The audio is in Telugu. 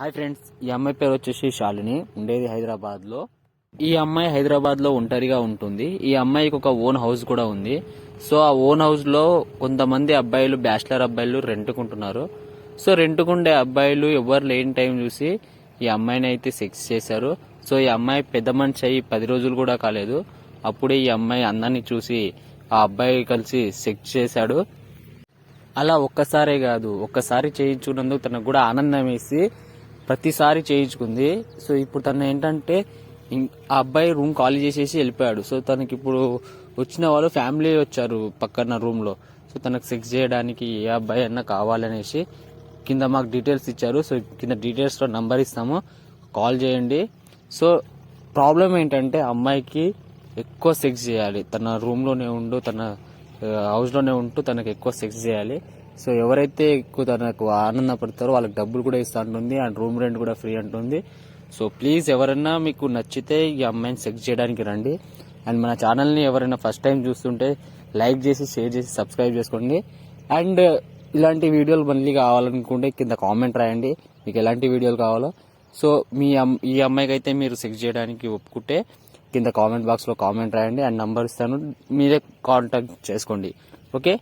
హాయ్ ఫ్రెండ్స్, ఈ అమ్మాయి పేరు వచ్చేసి శాలిని, ఉండేది హైదరాబాద్ లో. ఈ అమ్మాయి హైదరాబాద్ లో ఒంటరిగా ఉంటుంది. ఈ అమ్మాయికి ఒక ఓన్ హౌస్ కూడా ఉంది. సో ఆ ఓన్ హౌస్ లో కొంతమంది అబ్బాయిలు, బ్యాచిలర్ అబ్బాయిలు రెంట్కుంటున్నారు. సో రెంట్కుండే అబ్బాయిలు ఎవరు లేని టైం చూసి ఈ అమ్మాయిని అయితే సెక్స్ చేశారు. సో ఈ అమ్మాయి పెద్ద మనిషి అయ్యి 10 రోజులు కూడా కాలేదు. అప్పుడే ఈ అమ్మాయి అందాన్ని చూసి ఆ అబ్బాయి కలిసి సెక్స్ చేశాడు. అలా ఒక్కసారే కాదు, ఒక్కసారి చేయించుకున్నందుకు తనకు కూడా ఆనందం వేసి ప్రతిసారి చేయించుకుంది. సో ఇప్పుడు తను ఏంటంటే ఆ అబ్బాయి రూమ్ ఖాళీ చేసేసి వెళ్ళిపోయాడు. సో తనకి ఇప్పుడు వచ్చిన వాళ్ళు ఫ్యామిలీ వచ్చారు పక్కన రూమ్ లో. సో తనకు సెక్స్ చేయడానికి ఏ అబ్బాయి అన్నా కావాలనేసి కింద మాకు డీటెయిల్స్ ఇచ్చారు. సో కింద డీటెయిల్స్ లో నంబర్ ఇస్తాము, కాల్ చేయండి. సో ప్రాబ్లం ఏంటంటే అమ్మాయికి ఎక్కువ సెక్స్ చేయాలి, తన రూమ్ లోనే ఉండు, తన హౌస్ లోనే ఉంటూ తనకు ఎక్కువ సెక్స్ చేయాలి. సో ఎవరైతే ఎక్కువ తనకు ఆనందపడతారో వాళ్ళకి డబ్బులు కూడా ఇస్తా అంటుంది, అండ్ రూమ్ రెంట్ కూడా ఫ్రీ అంటుంది. సో ప్లీజ్ ఎవరైనా మీకు నచ్చితే ఈ అమ్మాయిని సెక్స్ చేయడానికి రండి. అండ్ మన ఛానల్ని ఎవరైనా ఫస్ట్ టైం చూస్తుంటే లైక్ చేసి, షేర్ చేసి, సబ్స్క్రైబ్ చేసుకోండి. అండ్ ఇలాంటి వీడియోలు మళ్ళీ కావాలనుకుంటే కింద కామెంట్ రాయండి మీకు ఎలాంటి వీడియోలు కావాలో. సో ఈ అమ్మాయికి అయితే మీరు సెక్స్ చేయడానికి ఒప్పుకుంటే కింద కామెంట్ బాక్స్లో కామెంట్ రాయండి, అండ్ నంబర్ ఇస్తాను, మీరే కాంటాక్ట్ చేసుకోండి. ఓకే.